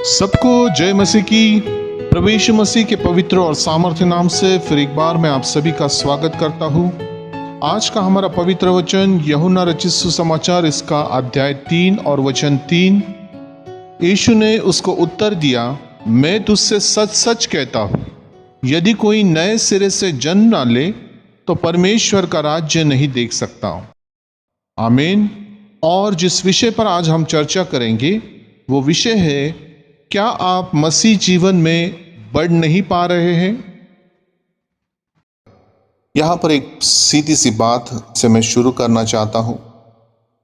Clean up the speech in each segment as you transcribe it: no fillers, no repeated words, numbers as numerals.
सबको जय मसीह की। प्रभु यीशु मसीह के पवित्र और सामर्थ्य नाम से फिर एक बार मैं आप सभी का स्वागत करता हूँ। आज का हमारा पवित्र वचन यूहन्ना रचित सुसमाचार इसका अध्याय 3 और वचन 3। यीशु ने उसको उत्तर दिया, मैं तुझसे सच सच कहता हूँ, यदि कोई नए सिरे से जन्म ना ले तो परमेश्वर का राज्य नहीं देख सकता। आमीन। और जिस विषय पर आज हम चर्चा करेंगे वो विषय है, क्या आप मसीह जीवन में बढ़ नहीं पा रहे हैं? यहाँ पर एक सीधी सी बात से मैं शुरू करना चाहता हूँ।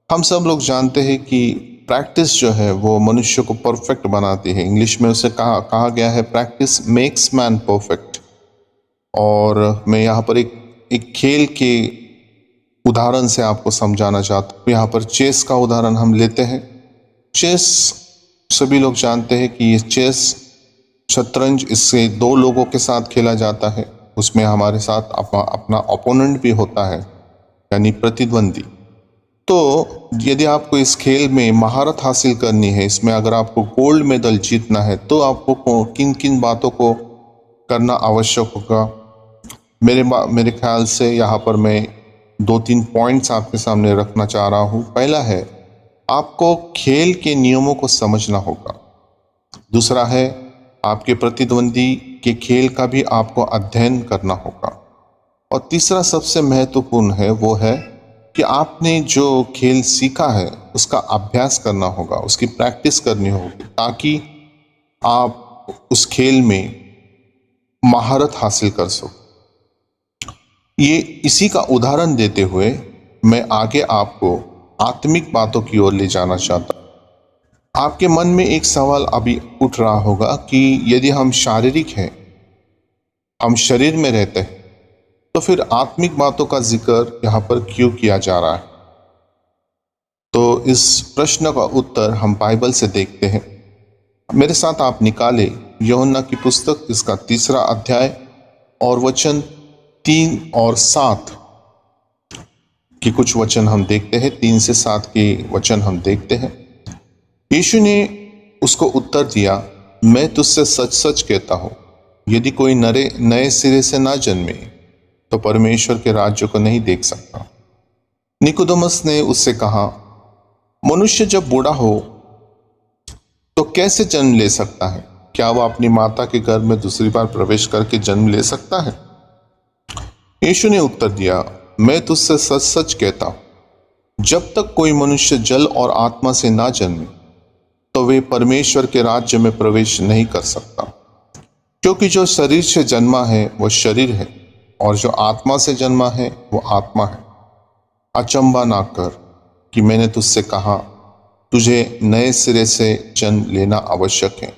हम सब लोग जानते हैं कि प्रैक्टिस जो है वो मनुष्य को परफेक्ट बनाती है। इंग्लिश में उसे कहा गया है, प्रैक्टिस मेक्स मैन परफेक्ट। और मैं यहाँ पर एक खेल के उदाहरण से आपको समझाना चाहता हूँ। यहाँ पर चेस का उदाहरण हम लेते हैं। चेस सभी लोग जानते हैं कि ये चेस शतरंज, इससे दो लोगों के साथ खेला जाता है। उसमें हमारे साथ अपना ओपोनेंट भी होता है, यानी प्रतिद्वंदी। तो यदि आपको इस खेल में महारत हासिल करनी है, इसमें अगर आपको गोल्ड मेडल जीतना है, तो आपको किन किन बातों को करना आवश्यक होगा। मेरे ख्याल से यहाँ पर मैं 2-3 पॉइंट्स आपके सामने रखना चाह रहा हूँ। पहला है, आपको खेल के नियमों को समझना होगा। दूसरा है, आपके प्रतिद्वंदी के खेल का भी आपको अध्ययन करना होगा। और तीसरा सबसे महत्वपूर्ण है, वो है कि आपने जो खेल सीखा है उसका अभ्यास करना होगा, उसकी प्रैक्टिस करनी होगी, ताकि आप उस खेल में महारत हासिल कर सको। ये इसी का उदाहरण देते हुए मैं आगे आपको आत्मिक बातों की ओर ले जाना चाहता हूँ। आपके मन में एक सवाल अभी उठ रहा होगा कि यदि हम शारीरिक हैं, हम शरीर में रहते हैं, तो फिर आत्मिक बातों का जिक्र यहाँ पर क्यों किया जा रहा है? तो इस प्रश्न का उत्तर हम बाइबल से देखते हैं। मेरे साथ आप निकाले यूहन्ना की पुस्तक, इसका 3 अध्याय और वचन 3 और 7 के कुछ वचन हम देखते हैं। 3 से 7 के वचन हम देखते हैं। यीशु ने उसको उत्तर दिया, मैं तुझसे सच सच कहता हूँ, यदि कोई नए सिरे से ना जन्मे तो परमेश्वर के राज्य को नहीं देख सकता। निकोदेमस ने उससे कहा, मनुष्य जब बूढ़ा हो तो कैसे जन्म ले सकता है? क्या वह अपनी माता के गर्भ में दूसरी बार प्रवेश करके जन्म ले सकता है? यीशु ने उत्तर दिया, मैं तुझसे सच सच कहता हूँ, जब तक कोई मनुष्य जल और आत्मा से ना जन्मे तो वे परमेश्वर के राज्य में प्रवेश नहीं कर सकता। क्योंकि जो शरीर से जन्मा है वो शरीर है, और जो आत्मा से जन्मा है वो आत्मा है। अचंभा ना कर कि मैंने तुझसे कहा, तुझे नए सिरे से जन्म लेना आवश्यक है।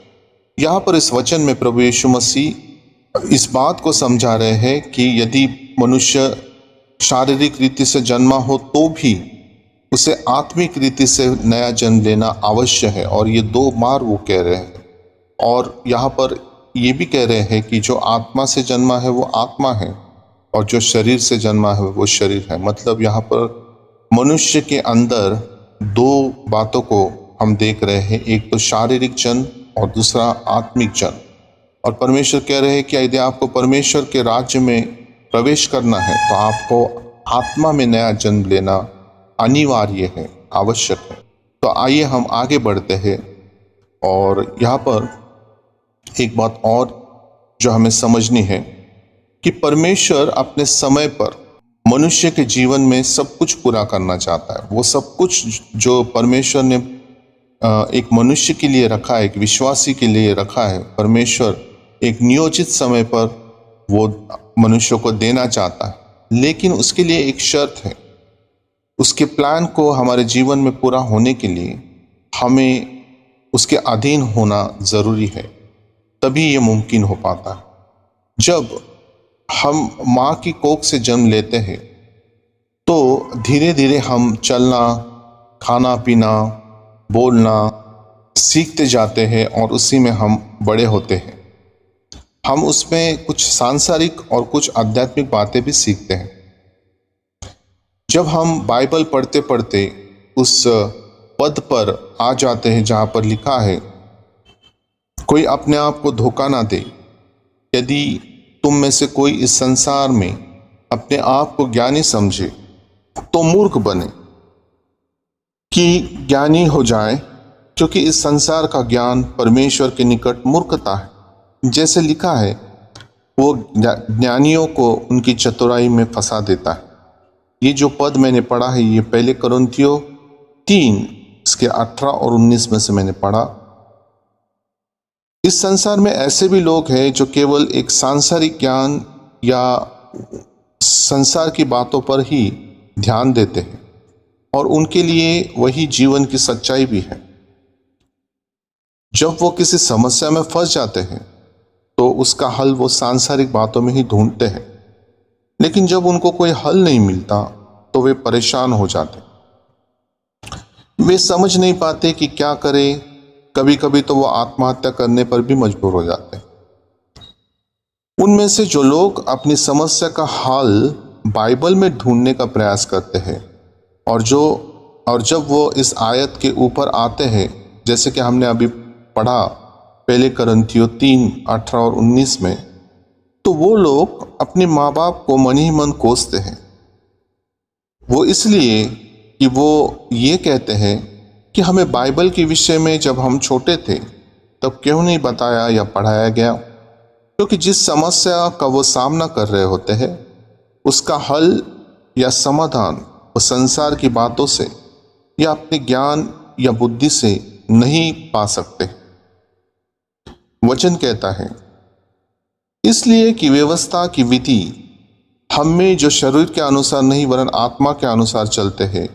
यहाँ पर इस वचन में प्रभु यीशु मसीह इस बात को समझा रहे हैं कि यदि मनुष्य शारीरिक रीति से जन्मा हो तो भी उसे आत्मिक रीति से नया जन्म लेना अवश्य है। और ये 2 बार वो कह रहे हैं। और यहाँ पर ये भी कह रहे हैं कि जो आत्मा से जन्मा है वो आत्मा है, और जो शरीर से जन्मा है वो शरीर है। मतलब यहाँ पर मनुष्य के अंदर 2 बातों को हम देख रहे हैं, एक तो शारीरिक जन्म और दूसरा आत्मिक जन्म। और परमेश्वर कह रहे हैं कि यदि आपको परमेश्वर के राज्य में प्रवेश करना है तो आपको आत्मा में नया जन्म लेना अनिवार्य है, आवश्यक है। तो आइए हम आगे बढ़ते हैं। और यहाँ पर एक बात और जो हमें समझनी है कि परमेश्वर अपने समय पर मनुष्य के जीवन में सब कुछ पूरा करना चाहता है। वो सब कुछ जो परमेश्वर ने एक मनुष्य के लिए रखा है, एक विश्वासी के लिए रखा है, परमेश्वर एक नियोजित समय पर वो मनुष्य को देना चाहता है। लेकिन उसके लिए एक शर्त है। उसके प्लान को हमारे जीवन में पूरा होने के लिए हमें उसके अधीन होना जरूरी है, तभी ये मुमकिन हो पाता है। जब हम माँ की कोख से जन्म लेते हैं तो धीरे धीरे हम चलना, खाना पीना, बोलना सीखते जाते हैं, और उसी में हम बड़े होते हैं। हम उसमें कुछ सांसारिक और कुछ आध्यात्मिक बातें भी सीखते हैं। जब हम बाइबल पढ़ते पढ़ते उस पद पर आ जाते हैं जहाँ पर लिखा है कोई अपने आप को धोखा ना दे। यदि तुम में से कोई इस संसार में अपने आप को ज्ञानी समझे तो मूर्ख बने कि ज्ञानी हो जाए, क्योंकि इस संसार का ज्ञान परमेश्वर के निकट मूर्खता है। जैसे लिखा है, वो ज्ञानियों को उनकी चतुराई में फंसा देता है। ये जो पद मैंने पढ़ा है, ये पहले कुरिन्थियों 3 इसके 18 और 19 में से मैंने पढ़ा। इस संसार में ऐसे भी लोग हैं जो केवल एक सांसारिक ज्ञान या संसार की बातों पर ही ध्यान देते हैं, और उनके लिए वही जीवन की सच्चाई भी है। जब वो किसी समस्या में फंस जाते हैं तो उसका हल वो सांसारिक बातों में ही ढूंढते हैं, लेकिन जब उनको कोई हल नहीं मिलता तो वे परेशान हो जाते। वे समझ नहीं पाते कि क्या करें। कभी कभी तो वो आत्महत्या करने पर भी मजबूर हो जाते हैं। उनमें से जो लोग अपनी समस्या का हल बाइबल में ढूंढने का प्रयास करते हैं, और जब वो इस आयत के ऊपर आते हैं, जैसे कि हमने अभी पढ़ा पहले कुरिन्थियों 3 18 और 19 में, तो वो लोग अपने माँ बाप को मन ही मन कोसते हैं। वो इसलिए कि वो ये कहते हैं कि हमें बाइबल के विषय में जब हम छोटे थे तब क्यों नहीं बताया या पढ़ाया गया, क्योंकि जिस समस्या का वो सामना कर रहे होते हैं उसका हल या समाधान वो संसार की बातों से या अपने ज्ञान या बुद्धि से नहीं पा सकते। वचन कहता है, इसलिए कि व्यवस्था की विधि हम में जो शरीर के अनुसार नहीं वरन आत्मा के अनुसार चलते हैं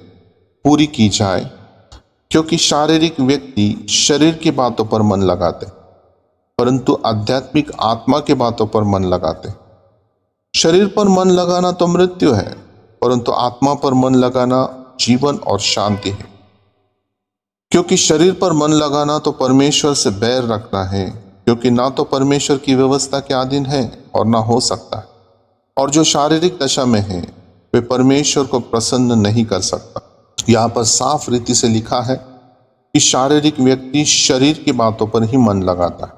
पूरी की जाए, क्योंकि शारीरिक व्यक्ति शरीर की बातों पर मन लगाते, परंतु आध्यात्मिक आत्मा के बातों पर मन लगाते। शरीर पर मन लगाना तो मृत्यु है, परंतु आत्मा पर मन लगाना जीवन और शांति है। क्योंकि शरीर पर मन लगाना तो परमेश्वर से बैर रखना है, क्योंकि ना तो परमेश्वर की व्यवस्था के अधीन है और ना हो सकता है। और जो शारीरिक दशा में है वे परमेश्वर को प्रसन्न नहीं कर सकता। यहाँ पर साफ रीति से लिखा है कि शारीरिक व्यक्ति शरीर की बातों पर ही मन लगाता है,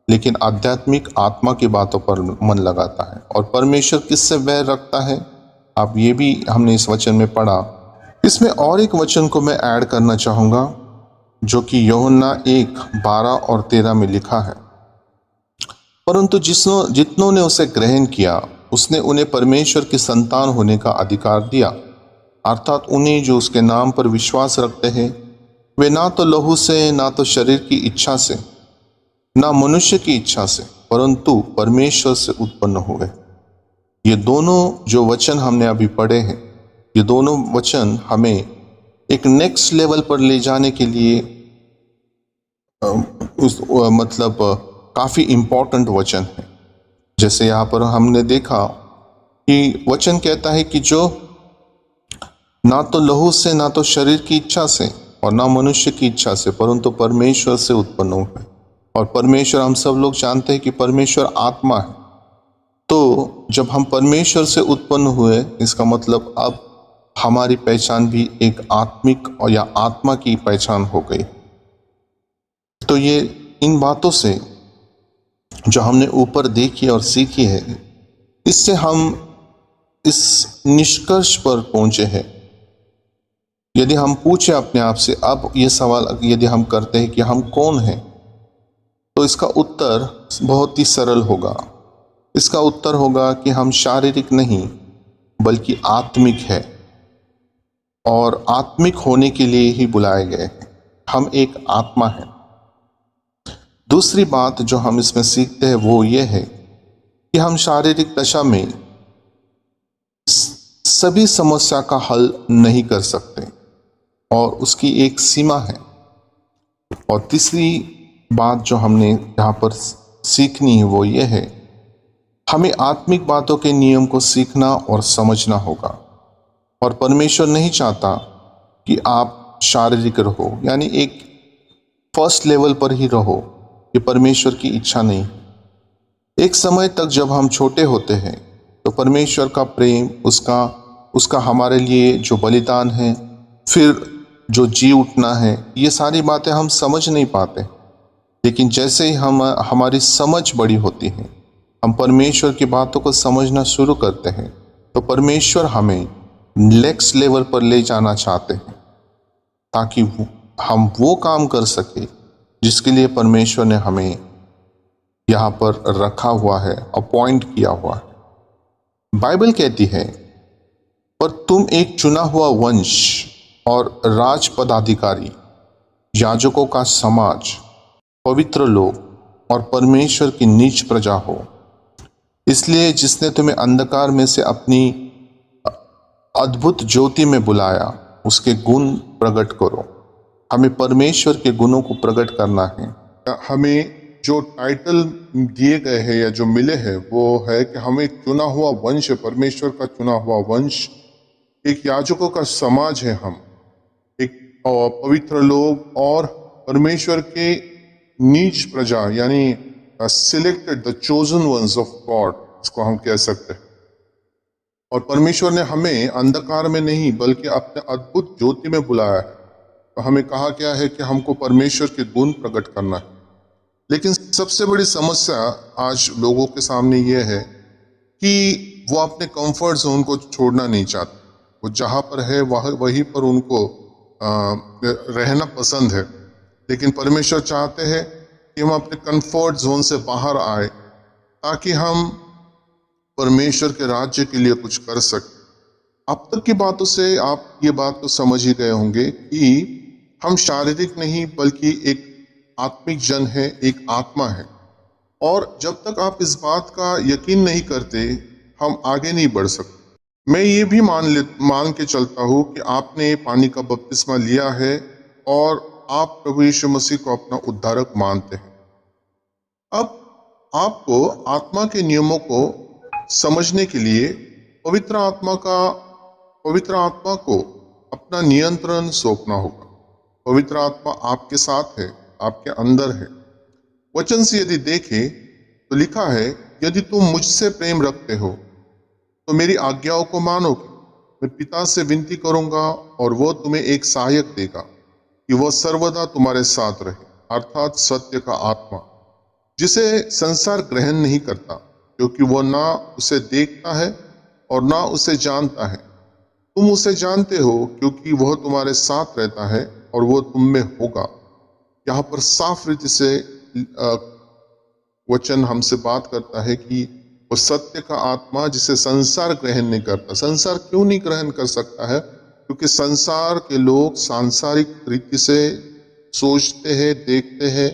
लेकिन आध्यात्मिक आत्मा की बातों पर मन लगाता है। और परमेश्वर किससे बैर रखता है, आप ये भी हमने इस वचन में पढ़ा। इसमें और एक वचन को मैं ऐड करना चाहूँगा, जो कि यूहन्ना 1 12 और 13 में लिखा है, परंतु जितनों ने उसे ग्रहण किया उसने उन्हें परमेश्वर की संतान होने का अधिकार दिया, अर्थात उन्हें जो उसके नाम पर विश्वास रखते हैं। वे ना तो लहू से, ना तो शरीर की इच्छा से, ना मनुष्य की इच्छा से, परंतु परमेश्वर से उत्पन्न हुए। ये दोनों जो वचन हमने अभी पढ़े हैं, ये दोनों वचन हमें एक नेक्स्ट लेवल पर ले जाने के लिए काफी इम्पोर्टेंट वचन है। जैसे यहाँ पर हमने देखा कि वचन कहता है कि जो ना तो लहू से, ना तो शरीर की इच्छा से और ना मनुष्य की इच्छा से, परंतु परमेश्वर से उत्पन्न हुए। और परमेश्वर, हम सब लोग जानते हैं कि परमेश्वर आत्मा है। तो जब हम परमेश्वर से उत्पन्न हुए, इसका मतलब अब हमारी पहचान भी एक आत्मिक और या आत्मा की पहचान हो गई। तो ये इन बातों से जो हमने ऊपर देखी और सीखी है, इससे हम इस निष्कर्ष पर पहुंचे हैं। यदि हम पूछे अपने आप से, अब ये सवाल यदि हम करते हैं कि हम कौन हैं, तो इसका उत्तर बहुत ही सरल होगा। इसका उत्तर होगा कि हम शारीरिक नहीं बल्कि आत्मिक है, और आत्मिक होने के लिए ही बुलाए गए हैं। हम एक आत्मा है। दूसरी बात जो हम इसमें सीखते हैं वो ये है कि हम शारीरिक दशा में सभी समस्या का हल नहीं कर सकते, और उसकी एक सीमा है। और तीसरी बात जो हमने यहाँ पर सीखनी है वो ये है, हमें आत्मिक बातों के नियम को सीखना और समझना होगा। और परमेश्वर नहीं चाहता कि आप शारीरिक रहो, यानी एक फर्स्ट लेवल पर ही रहो। ये परमेश्वर की इच्छा नहीं। एक समय तक जब हम छोटे होते हैं तो परमेश्वर का प्रेम, उसका हमारे लिए जो बलिदान है, फिर जो जी उठना है, ये सारी बातें हम समझ नहीं पाते। लेकिन जैसे ही हमारी समझ बड़ी होती है, हम परमेश्वर की बातों को समझना शुरू करते हैं, तो परमेश्वर हमें नेक्स्ट लेवल पर ले जाना चाहते हैं, ताकि हम वो काम कर सके जिसके लिए परमेश्वर ने हमें यहाँ पर रखा हुआ है, अपॉइंट किया हुआ है। बाइबल कहती है, पर तुम एक चुना हुआ वंश और राज पदाधिकारी, याजकों का समाज, पवित्र लोग और परमेश्वर की नीच प्रजा हो। इसलिए जिसने तुम्हें अंधकार में से अपनी अद्भुत ज्योति में बुलाया, उसके गुण प्रकट करो। हमें परमेश्वर के गुणों को प्रकट करना है। हमें जो टाइटल दिए गए हैं या जो मिले हैं वो है कि हम एक चुना हुआ वंश है, परमेश्वर का चुना हुआ वंश, एक याजकों का समाज है, हम एक पवित्र लोग और परमेश्वर के नीच प्रजा, यानी selected, the chosen ones of God, इसको हम कह सकते हैं। और परमेश्वर ने हमें अंधकार में नहीं बल्कि अपने अद्भुत ज्योति में बुलाया है। तो हमें कहा गया है कि हमको परमेश्वर के गुण प्रकट करना है। लेकिन सबसे बड़ी समस्या आज लोगों के सामने ये है कि वो अपने कंफर्ट जोन को छोड़ना नहीं चाहते। वो जहाँ पर है वहीं पर उनको रहना पसंद है। लेकिन परमेश्वर चाहते हैं कि हम अपने कंफर्ट जोन से बाहर आए, ताकि हम परमेश्वर के राज्य के लिए कुछ कर सकें। अब तक की बातों से आप ये बात तो समझ ही गए होंगे कि हम शारीरिक नहीं बल्कि एक आत्मिक जन है, एक आत्मा है। और जब तक आप इस बात का यकीन नहीं करते, हम आगे नहीं बढ़ सकते। मैं ये भी मान के चलता हूँ कि आपने पानी का बपतिस्मा लिया है और आप प्रभु यीशु मसीह को अपना उद्धारक मानते हैं। अब आपको आत्मा के नियमों को समझने के लिए पवित्र आत्मा को अपना नियंत्रण सौंपना होगा। पवित्र आत्मा आपके साथ है, आपके अंदर है। वचन से यदि देखें तो लिखा है, यदि तुम मुझसे प्रेम रखते हो तो मेरी आज्ञाओं को मानोगे। मैं पिता से विनती करूंगा और वो तुम्हें एक सहायक देगा कि वह सर्वदा तुम्हारे साथ रहे, अर्थात सत्य का आत्मा, जिसे संसार ग्रहण नहीं करता, क्योंकि वह ना उसे देखता है और ना उसे जानता है। तुम उसे जानते हो क्योंकि वह तुम्हारे साथ रहता है और वो तुम में होगा। यहाँ पर साफ रीति से वचन हमसे बात करता है कि वो सत्य का आत्मा, जिसे संसार ग्रहण नहीं करता। संसार क्यों नहीं ग्रहण कर सकता है? क्योंकि संसार के लोग सांसारिक रीति से सोचते हैं, देखते हैं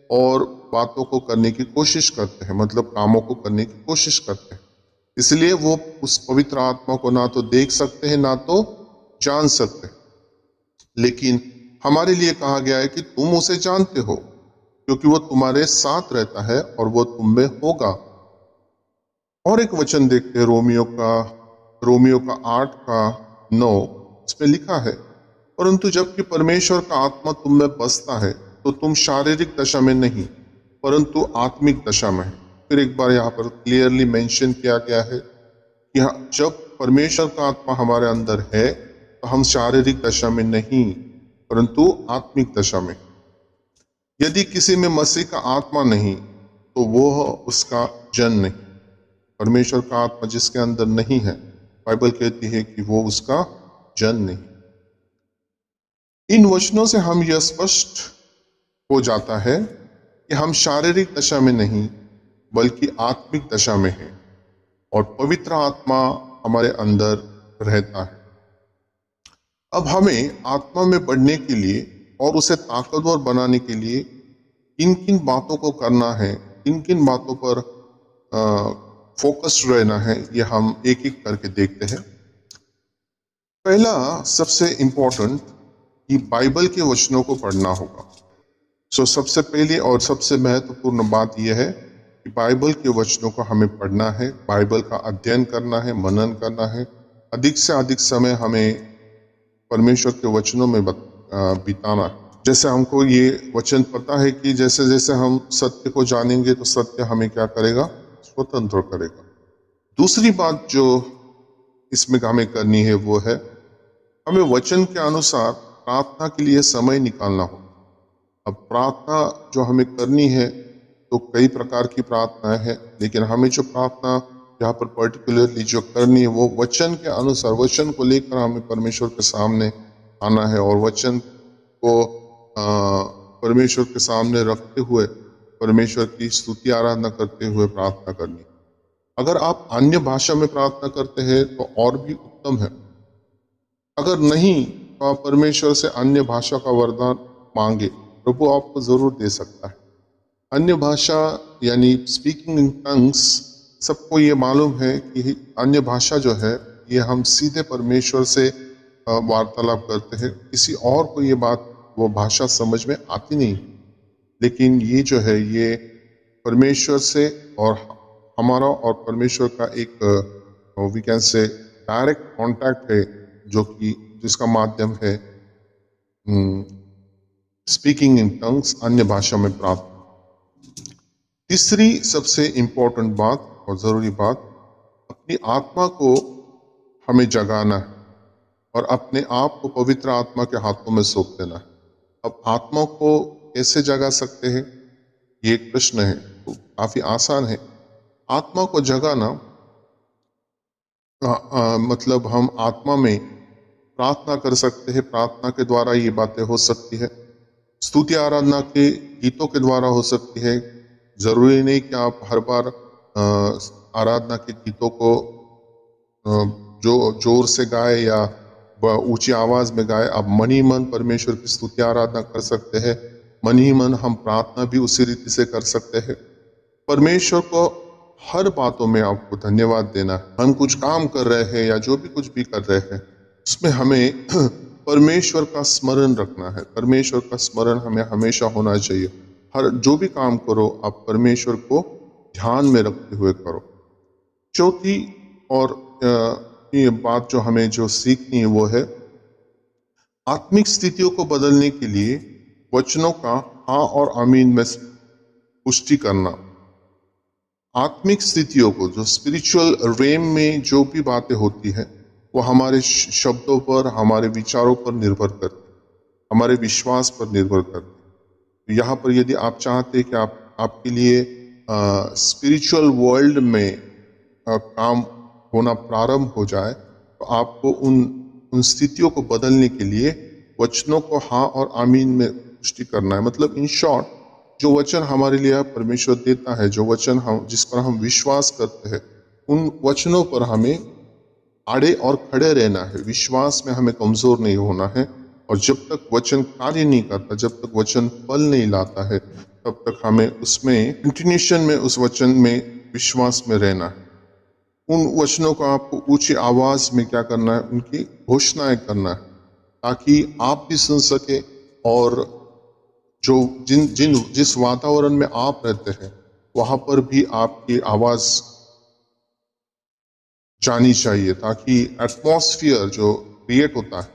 और बातों को करने की कोशिश करते हैं, मतलब कामों को करने की कोशिश करते हैं। इसलिए वो उस पवित्र आत्मा को ना तो देख सकते हैं ना तो जान सकते हैं। लेकिन हमारे लिए कहा गया है कि तुम उसे जानते हो क्योंकि वो तुम्हारे साथ रहता है और वो तुम में होगा। और एक वचन देखते हैं रोमियो का 8:9, इसमें लिखा है, परंतु जबकि परमेश्वर का आत्मा तुम में बसता है तो तुम शारीरिक दशा में नहीं परंतु आत्मिक दशा में है। फिर एक बार यहाँ पर क्लियरली मेंशन किया गया है कि जब परमेश्वर का आत्मा हमारे अंदर है तो हम शारीरिक दशा में नहीं परंतु आत्मिक दशा में। यदि किसी में मसीह का आत्मा नहीं तो वो उसका जन नहीं। परमेश्वर का आत्मा जिसके अंदर नहीं है, बाइबल कहती है कि वो उसका जन नहीं। इन वचनों से हम यह स्पष्ट हो जाता है कि हम शारीरिक दशा में नहीं बल्कि आत्मिक दशा में हैं और पवित्र आत्मा हमारे अंदर रहता है। अब हमें आत्मा में बढ़ने के लिए और उसे ताकतवर बनाने के लिए किन किन बातों को करना है, किन किन बातों पर फोकस रहना है, ये हम एक एक करके देखते हैं। पहला सबसे इम्पोर्टेंट कि बाइबल के वचनों को पढ़ना होगा। सबसे पहली और सबसे महत्वपूर्ण बात यह है कि बाइबल के वचनों को हमें पढ़ना है, बाइबल का अध्ययन करना है, मनन करना है। अधिक से अधिक समय हमें परमेश्वर के वचनों में बिताना है। जैसे हमको ये वचन पता है कि जैसे जैसे हम सत्य को जानेंगे तो सत्य हमें क्या करेगा? स्वतंत्र करेगा। दूसरी बात जो इसमें हमें करनी है वो है, हमें वचन के अनुसार प्रार्थना के लिए समय निकालना होगा। अब प्रार्थना जो हमें करनी है तो कई प्रकार की प्रार्थनाएं हैं, लेकिन हमें जो प्रार्थना यहाँ पर पर्टिकुलरली जो करनी है वो वचन के अनुसार, वचन को लेकर हमें परमेश्वर के सामने आना है और वचन को परमेश्वर के सामने रखते हुए परमेश्वर की स्तुति आराधना करते हुए प्रार्थना करनी। अगर आप अन्य भाषा में प्रार्थना करते हैं तो और भी उत्तम है। अगर नहीं तो आप परमेश्वर से अन्य भाषा का वरदान मांगे, प्रभु आपको जरूर दे सकता है। अन्य भाषा यानी स्पीकिंग इन टंग्स, सबको ये मालूम है कि अन्य भाषा जो है ये हम सीधे परमेश्वर से वार्तालाप करते हैं, किसी और को ये बात वो भाषा समझ में आती नहीं। लेकिन ये जो है ये परमेश्वर से और हमारा और परमेश्वर का एक we can say direct contact है, जो कि जिसका माध्यम है स्पीकिंग इन टंग्स, अन्य भाषा में प्रार्थना। तीसरी सबसे इम्पोर्टेंट बात और जरूरी बात, अपनी आत्मा को हमें जगाना है और अपने आप को पवित्र आत्मा के हाथों में सौंप देना है। अब आत्मा को कैसे जगा सकते हैं, ये एक प्रश्न है। तो काफी आसान है। आत्मा को जगाना मतलब हम आत्मा में प्रार्थना कर सकते हैं, प्रार्थना के द्वारा ये बातें हो सकती है। स्तुति आराधना के गीतों के द्वारा हो सकती है। जरूरी नहीं कि आप हर बार आराधना के गीतों को जो जोर से गाए या ऊंची आवाज में गाए। आप मन ही मन परमेश्वर की स्तुति आराधना कर सकते हैं। मन ही मन हम प्रार्थना भी उसी रीति से कर सकते हैं। परमेश्वर को हर बातों में आपको धन्यवाद देना है। हम कुछ काम कर रहे हैं या जो भी कुछ भी कर रहे हैं उसमें हमें परमेश्वर का स्मरण रखना है। परमेश्वर का स्मरण हमें हमेशा होना चाहिए। हर जो भी काम करो आप परमेश्वर को ध्यान में रखते हुए करो। चौथी और ये बात जो हमें जो सीखनी है वो है आत्मिक स्थितियों को बदलने के लिए वचनों का हाँ और आमीन में पुष्टि करना। आत्मिक स्थितियों को, जो स्पिरिचुअल रेम में जो भी बातें होती हैं वो हमारे शब्दों पर, हमारे विचारों पर निर्भर करती, हमारे विश्वास पर निर्भर करती। यहाँ पर यदि आप चाहते हैं कि आपके लिए स्पिरिचुअल वर्ल्ड में काम होना प्रारंभ हो जाए तो आपको उन स्थितियों को बदलने के लिए वचनों को हाँ और आमीन में पुष्टि करना है। मतलब इन शॉर्ट, जो वचन हमारे लिए परमेश्वर देता है, जो वचन हम जिस पर हम विश्वास करते हैं, उन वचनों पर हमें आड़े और खड़े रहना है। विश्वास में हमें कमजोर नहीं होना है। और जब तक वचन कार्य नहीं करता, जब तक वचन फल नहीं लाता है, तब तक हमें उसमें कंटिन्यूशन में, उस वचन में विश्वास में रहना है। उन वचनों को आपको ऊंची आवाज में क्या करना है, उनकी घोषणाएं करना है, ताकि आप भी सुन सके और जो जिस वातावरण में आप रहते हैं वहां पर भी आपकी आवाज जानी चाहिए, ताकि एटमॉस्फेयर जो क्रिएट होता है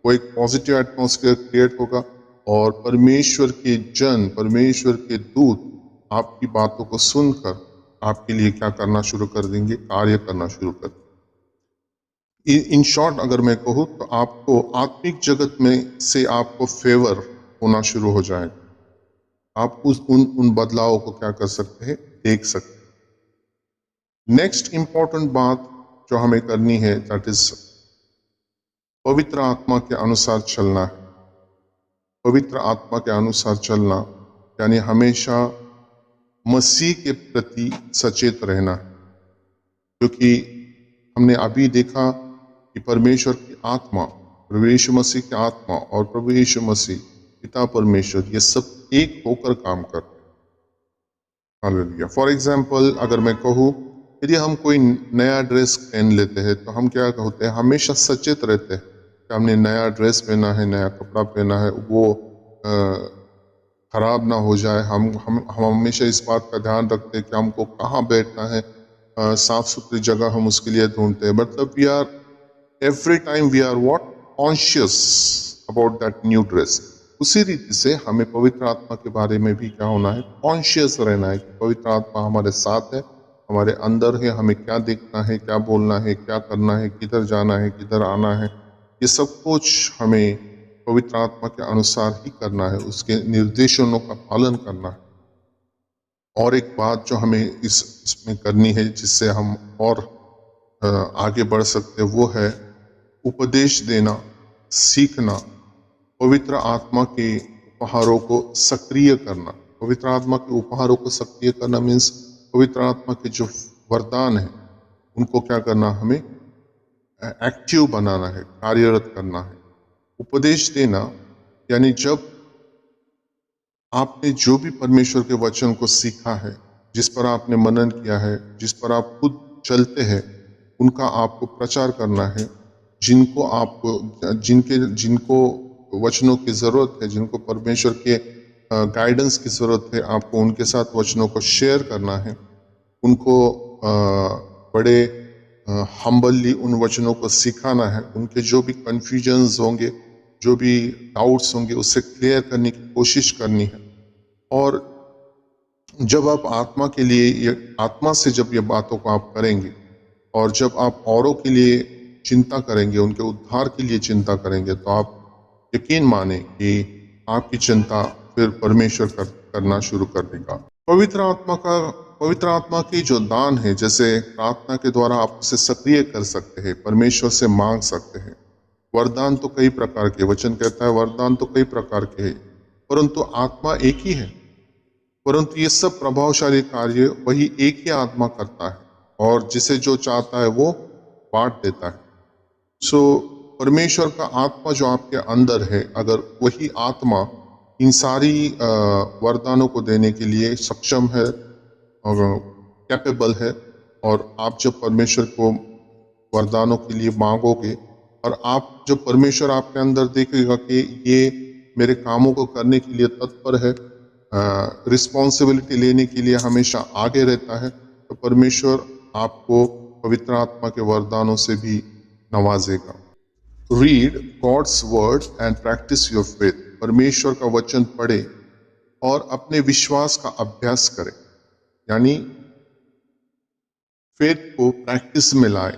वो एक पॉजिटिव एटमॉस्फेयर क्रिएट होगा और परमेश्वर के जन, परमेश्वर के दूत आपकी बातों को सुनकर आपके लिए क्या करना शुरू कर देंगे, कार्य करना शुरू कर देंगे। इन शॉर्ट अगर मैं कहूँ तो आपको आत्मिक जगत में से आपको फेवर होना शुरू हो जाएगा। आप उन बदलावों को क्या कर सकते हैं, देख सकते हैं। नेक्स्ट इंपॉर्टेंट बात जो हमें करनी है, दैट इज पवित्र आत्मा के अनुसार चलना है। पवित्र आत्मा के अनुसार चलना यानी हमेशा मसीह के प्रति सचेत रहना, क्योंकि हमने अभी देखा कि परमेश्वर की आत्मा, प्रभु यीशु मसीह की आत्मा और प्रभु यीशु मसीह पिता परमेश्वर, ये सब एक होकर काम करते हैं। हालेलुया। फॉर एग्जाम्पल अगर मैं कहूँ, यदि हम कोई नया ड्रेस पहन लेते हैं तो हम क्या होते हैं, हमेशा सचेत रहते हैं कि हमने नया ड्रेस पहना है, नया कपड़ा पहना है, वो खराब ना हो जाए। हम हमेशा इस बात का ध्यान रखते हैं कि हमको कहाँ बैठना है, साफ सुथरी जगह हम उसके लिए ढूंढते हैं। मतलब we are every time we are what, conscious about that new dress. उसी रीति से हमें पवित्र आत्मा के बारे में भी क्या होना है, कॉन्शियस रहना है कि पवित्र आत्मा हमारे साथ है, हमारे अंदर है। हमें क्या देखना है, क्या बोलना है, क्या करना है, किधर जाना है, किधर आना है, ये सब कुछ हमें पवित्र आत्मा के अनुसार ही करना है, उसके निर्देशों का पालन करना है। और एक बात जो हमें इसमें करनी है जिससे हम और आगे बढ़ सकते हैं, वो है उपदेश देना, सीखना, पवित्र आत्मा के उपहारों को सक्रिय करना। पवित्र आत्मा के उपहारों को सक्रिय करना मीन्स पवित्र आत्मा के जो वरदान है उनको क्या करना, हमें एक्टिव बनाना है, कार्यरत करना है। उपदेश देना यानी जब आपने जो भी परमेश्वर के वचन को सीखा है, जिस पर आपने मनन किया है, जिस पर आप खुद चलते हैं, उनका आपको प्रचार करना है। जिनको वचनों की ज़रूरत है, जिनको परमेश्वर के गाइडेंस की ज़रूरत है, आपको उनके साथ वचनों को शेयर करना है। उनको बड़े हम्बली उन वचनों को सिखाना है। उनके जो भी कन्फ्यूजन्स होंगे, जो भी डाउट्स होंगे, उससे क्लियर करने की कोशिश करनी है। और जब आप आत्मा के लिए आत्मा से जब ये बातों को आप करेंगे और जब आप औरों के लिए चिंता करेंगे, उनके उद्धार के लिए चिंता करेंगे, तो आप यकीन माने कि आपकी चिंता फिर परमेश्वर करना शुरू कर देगा। पवित्र आत्मा की जो दान है, जैसे प्रार्थना के द्वारा आप उसे सक्रिय कर सकते हैं, परमेश्वर से मांग सकते हैं। वरदान तो कई प्रकार के, वचन कहता है वरदान तो कई प्रकार के हैं, परंतु आत्मा एक ही है। परंतु ये सब प्रभावशाली कार्य वही एक ही आत्मा करता है, और जिसे जो चाहता है वो बांट देता है। परमेश्वर का आत्मा जो आपके अंदर है, अगर वही आत्मा इन सारी वरदानों को देने के लिए सक्षम है और कैपेबल है, और आप जब परमेश्वर को वरदानों के लिए मांगोगे और आप जब परमेश्वर आपके अंदर देखेगा कि ये मेरे कामों को करने के लिए तत्पर है, रिस्पॉन्सिबिलिटी लेने के लिए हमेशा आगे रहता है, तो परमेश्वर आपको पवित्र आत्मा के वरदानों से भी नवाजेगा। Read God's word and practise your faith. परमेश्वर का वचन पढ़े और अपने विश्वास का अभ्यास करें, यानी फेथ को प्रैक्टिस में लाए।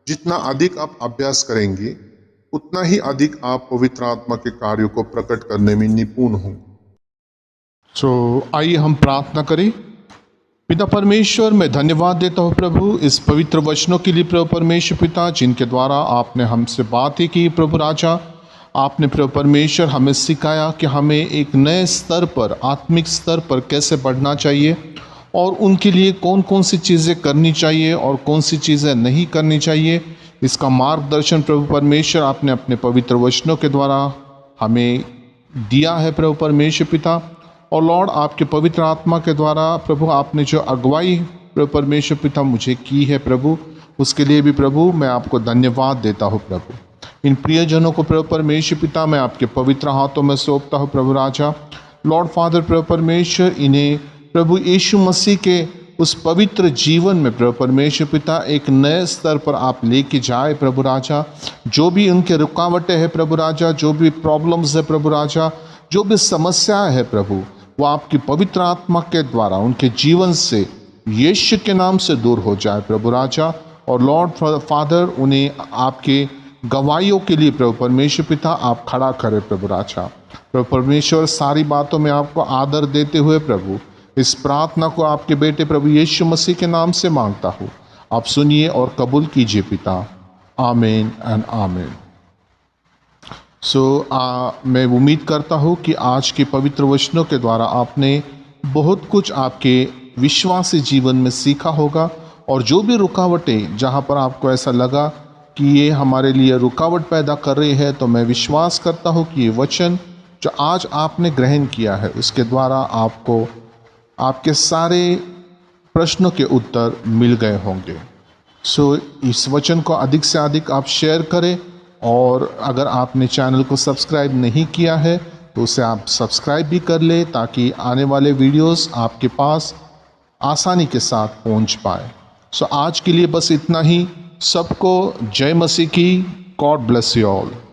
जितना अधिक आप अभ्यास करेंगे, उतना ही अधिक आप पवित्र आत्मा के कार्यों को प्रकट करने में निपुण होंगे। आइए हम प्रार्थना करें। पिता परमेश्वर, मैं धन्यवाद देता हूँ प्रभु इस पवित्र वचनों के लिए प्रभु परमेश्वर पिता, जिनके द्वारा आपने हमसे बातें की। प्रभु राजा, आपने प्रभु परमेश्वर हमें सिखाया कि हमें एक नए स्तर पर, आत्मिक स्तर पर कैसे बढ़ना चाहिए और उनके लिए कौन कौन सी चीज़ें करनी चाहिए और कौन सी चीज़ें नहीं करनी चाहिए। इसका मार्गदर्शन प्रभु परमेश्वर आपने अपने पवित्र वचनों के द्वारा हमें दिया है प्रभु परमेश्वर पिता। और लॉर्ड, आपके पवित्र आत्मा के द्वारा प्रभु आपने जो अगुवाई प्रभु परमेश्वर पिता मुझे की है प्रभु, उसके लिए भी प्रभु मैं आपको धन्यवाद देता हूँ प्रभु। इन प्रियजनों को प्रभु परमेश्वर पिता मैं आपके पवित्र हाथों में सौंपता हूँ प्रभु राजा। लॉर्ड फादर प्रभु परमेश्वर, इन्हें प्रभु यीशु मसीह के उस पवित्र जीवन में प्रभु परमेश्वर पिता एक नए स्तर पर आप लेके जाए प्रभु राजा। जो भी उनके रुकावटें हैं प्रभु राजा, जो भी प्रॉब्लम्स है प्रभु राजा, जो भी समस्याएं है प्रभु, वो आपकी पवित्र आत्मा के द्वारा उनके जीवन से यीशु के नाम से दूर हो जाए प्रभु राजा। और लॉर्ड फादर, उन्हें आपके गवाहियों के लिए प्रभु परमेश्वर पिता आप खड़ा करें प्रभु राजा। प्रभु परमेश्वर, सारी बातों में आपको आदर देते हुए प्रभु इस प्रार्थना को आपके बेटे प्रभु यीशु मसीह के नाम से मांगता हूँ। आप सुनिए और कबूल कीजिए पिता। आमीन एंड आमीन। मैं उम्मीद करता हूँ कि आज के पवित्र वचनों के द्वारा आपने बहुत कुछ आपके विश्वासी जीवन में सीखा होगा। और जो भी रुकावटें, जहाँ पर आपको ऐसा लगा कि ये हमारे लिए रुकावट पैदा कर रही है, तो मैं विश्वास करता हूँ कि ये वचन जो आज आपने ग्रहण किया है, उसके द्वारा आपको आपके सारे प्रश्नों के उत्तर मिल गए होंगे। इस वचन को अधिक से अधिक आप शेयर करें, और अगर आपने चैनल को सब्सक्राइब नहीं किया है तो उसे आप सब्सक्राइब भी कर ले, ताकि आने वाले वीडियोस आपके पास आसानी के साथ पहुंच पाए। आज के लिए बस इतना ही। सबको जय मसीह की। God bless you all.